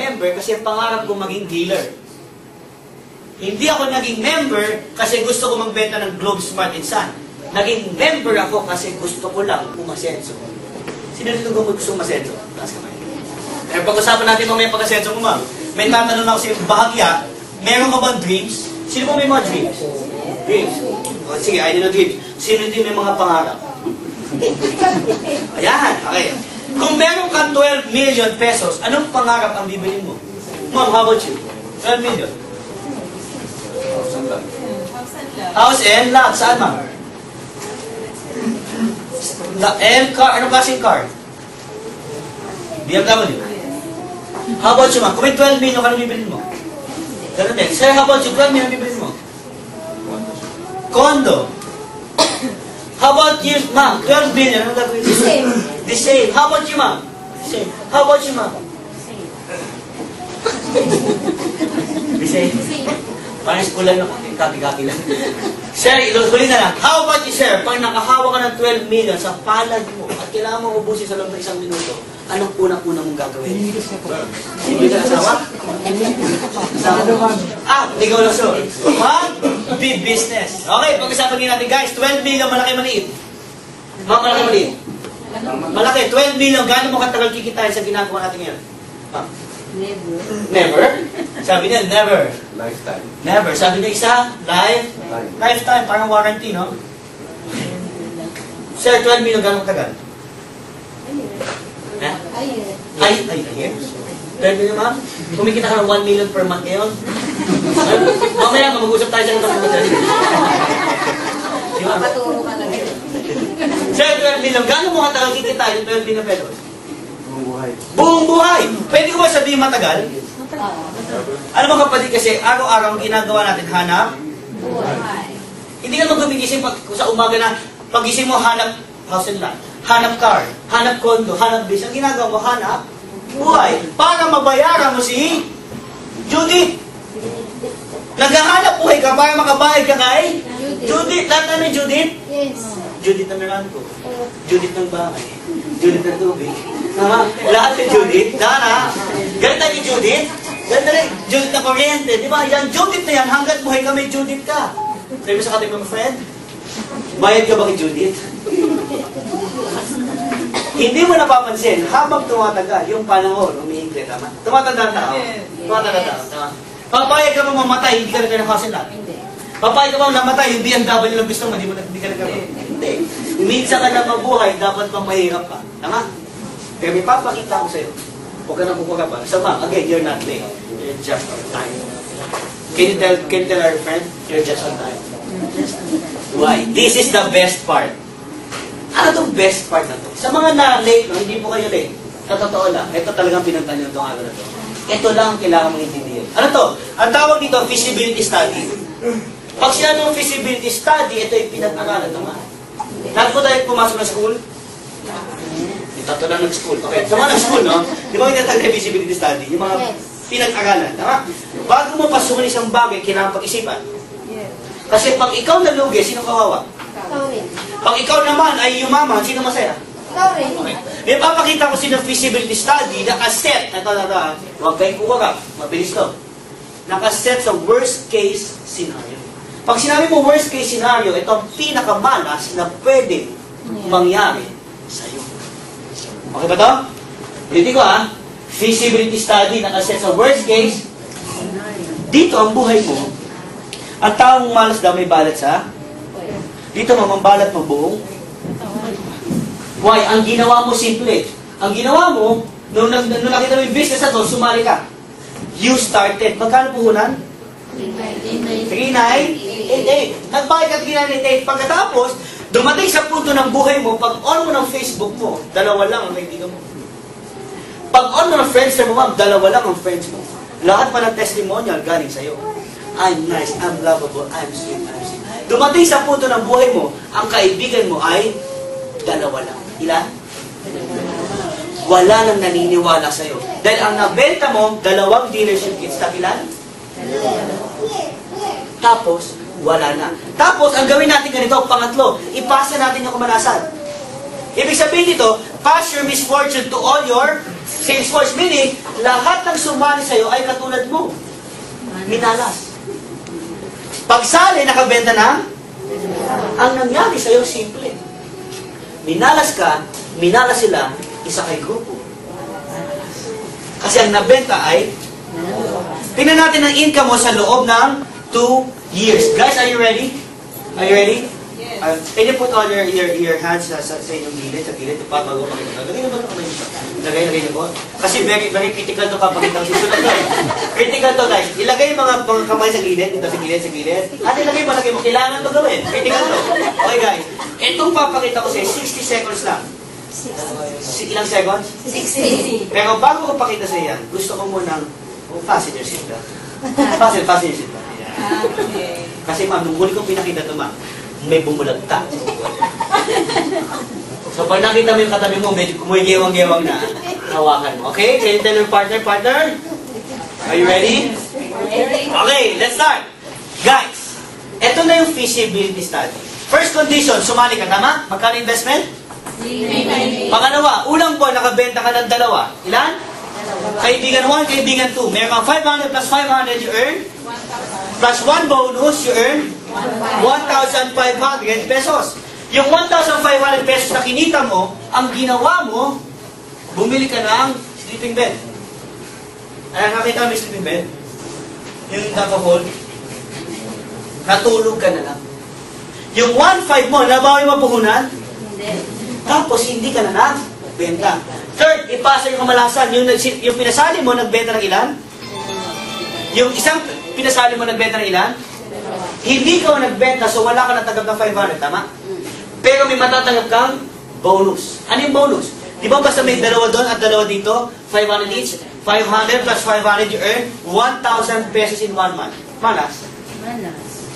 member kasi pangarap ko maging dealer. Hindi ako naging member kasi gusto ko magbenta ng Globe, Smart & Son. Naging member ako kasi gusto ko lang umasenso. Sino dito gusto umasenso? Taas kamay. Eh, pag-usapan natin mamaya pag-asenso mo, ma'am. May tatanong ako sa iyo, bahagya, meron ka bang dreams? Sino mo may mga dreams? Dreams. O, sige, I know dreams. Sino din may mga pangarap? Ayan, okay. Kung meron kang 12 million pesos, anong pangarap ang bibilin mo? Ma'am, how about you? 12 million. House and lot. Saan, ma'am? And car. Anong klaseng car? BMW. How about you, ma'am? Kung may 12 million, anong bibilin mo? Ganun din. Sir, how about you? 12 million, anong bibilin mo? Condo. How about you, ma'am? 12 billion, anong gagawin mo? The same. The same. How about you, ma'am? The same. How about you, ma'am? The same. Parang school lang, kaki-kaki lang. Sir, huli na lang. How about you, sir? Pag nakahawa ka ng 12 million sa palad mo at kailangan mo ubusin sa loob ng 1 minuto, anong unang-unang mong gagawin? Hindi ka nasawa? Hindi ka wala so. Big business. Okay, pag-usapan din natin, guys. 12 million, malaki-maliit. Malaki-maliit. Malaki. 12 million, gaano mo katagal kikitain sa ginagawa natin ngayon? Never. Never? Sabi niya, never. Lifetime. Never. Sabi niya isa, lifetime. Parang warranty, no? Sir, 12 million, gaano katagal? Ay, years. 12 million, ma'am? Kumikita ka ng 1 million per month ngayon? Mamaya, mag-usap tayo sa mga mga. Di ba? Paturo ka na rin. Sir, 12 million, gaano mo katagal kikita yung 12 million pesos? Buong buhay. Buong buhay! Pwede ko ba sabihin matagal? Ano mga kapatid kasi, araw-araw ang ginagawa natin, hanap? Buhay. Hindi ka maggumigising sa umaga na pagising mo, hanap house and lot, hanap car, hanap condo, hanap business. Ang ginagawa mo, hanap buhay. Para mabayaran mo si Judith. Naghahanap buhay ka para makabayad ka kay Judith. Lahat na ni Judith? Yes. Judith ng Naranco. Judith ng bahay. Judith ng tubig. Lahat ni Judith. Dara. Ganito ni Judith. Ganito rin. Judith na kuryente. Di ba? Yan, Judith na yan. Hanggat buhay ka, may Judith ka. Sabi mo sa katigang mo, friend, bayad ka ba kay Judith? Hindi mo napapansin, habang tumatagal, yung panahon, umiikli, tama? Tumatanda ang tao. Tumatanda ang tao, tama? Papayag ka mo mamatay, hindi ka na house and lot. Hindi. Papayag ka mo namatay, yung BMW lang gusto mo, hindi ka nagkaroon. Hindi. Minsan ka na mabuhay, dapat pang mahirap ka. Tama? Pero may papakita ko sa'yo. Huwag ka na kukuha pa. So ma'am, again, you're not late. You're just on time. Can you tell our friend, you're just on time? Why? This is the best part. Ano itong best part na to? Sa mga na-late, no, hindi po kayo late. Sa totoo lang, ito talagang pinagtanong itong araw na to. Ito lang ang kailangan mong intindihin. Ano to? Ang tawag dito, feasibility study. Pag sila ng feasibility study, ito yung pinag-aralan naman. Lahat po tayo pumasok na school? Ito lang nag-school. Okay. Sa mga nag-school, no? Di ba yung tinatawag na feasibility study? Yung mga pinag-aralan. Tama? Bago mo pasukin isang bagay, kailangan pag-isipan. Kasi pag ikaw nalugi, sino kawawa? Ikaw rin. Pag ikaw naman ay yumaman, sino masaya? Ikaw rin. Okay. May papakita ko sino feasibility study, nakaset, huwag kayong kukurap, mabilis to. Nakaset sa worst case scenario. Pag sinabi mo worst case scenario, ito ang pinakamalas na pwede mangyari sa'yo. Okay ba to? Hindi ko feasibility study, nakaset sa worst case. Dito ang buhay mo. Ang taong malas daw may balat sa? Dito mamambalat mo buong? Why? Ang ginawa mo simple. Ang ginawa mo, nung nakita mo yung business na to, sumali ka. You started. Magkano puhunan? 3,988. Nagbayad ka 3,988. Pagkatapos, dumating sa punto ng buhay mo, pag on mo ng Facebook mo, dalawa lang ang kaibigan mo. Pag on mo ng Friendster mo, ma'am, dalawa lang ang friends mo. Lahat pa ng testimonial galing sa'yo. I'm nice, I'm lovable, I'm sweet, I'm sweet. Dumating sa punto ng buhay mo, ang kaibigan mo ay dalawa lang. Ilan? Wala nang naniniwala sa'yo. Dahil ang nabenta mo, 2 dealership kits. Ilan? Tapos, wala na. Tapos, ang gawin natin ganito, pangatlo, ipasa natin yung kamalasan. Ibig sabihin dito, pass your misfortune to all your Sales force, meaning, lahat ng sumali sa'yo ay katulad mo. Minalas. Pagsali, nakabenta na, ang nangyari sa'yo, simple. Minalas ka, minalas sila, isa kay grupo. Kasi ang nabenta ay, tingnan natin ang income mo sa loob ng 2 years. Guys, are you ready? Are you ready? Can you put all your hands sa inyong gilid, sa gilid, bago makikita. Lagay na ba ito kamay dito? Lagay niyo po. Kasi very critical to kapag itang susunod to. Critical to, guys. Ilagay yung mga kamay sa gilid, dito sa gilid. At ilagay mo. Kailangan to gawin. Critical to. Okay, guys. Itong papakita ko sa'yo, 60 seconds lang. Ilang seconds? 60. Pero bago ko pakita sa yan, gusto ko munang fasten your seatbelt. Fasten your seatbelt. Okay. Kasi ma'am, nung huli kong pinakita ito ma'am, may bumulagta. So pag nakita mo yung katabi mo, medyo kumagewang-gewang na, hawakan mo. Okay? Can you tell your partner? Are you ready? Okay, let's start. Guys, ito na yung feasibility study. First condition, sumali ka, tama? Magkano investment? Pangalawa, unang buwan, nakabenta ka ng dalawa. Ilan? Kaibigan 1, kaibigan 2. Meron kang 500 plus 500, you earn? Plus 1 bonus, you earn? 1,500 pesos. Yung 1,500 pesos na kinita mo, ang ginawa mo, bumili ka ng sleeping bed. Ay, nakita mo yung sleeping bed? Yung naka-hold? Natulog ka na lang. Yung 1,500 mo, nabawi mo puhunan? Hindi. Tapos hindi ka na nagbenta. Third, ipasa yung kamalasan. Yung pinasali mo, nagbenta ng ilan? Yung isang pinasali mo, nagbenta ng ilan? Hindi ka nagbenta, so wala ka natanggap ng 500, tama? Pero may matatanggap kang bonus. Ano yung bonus? Di ba basta may dalawa doon at dalawa dito? 500 each? 500 plus 500, you earn 1,000 pesos in 1 month. Malas? Malas.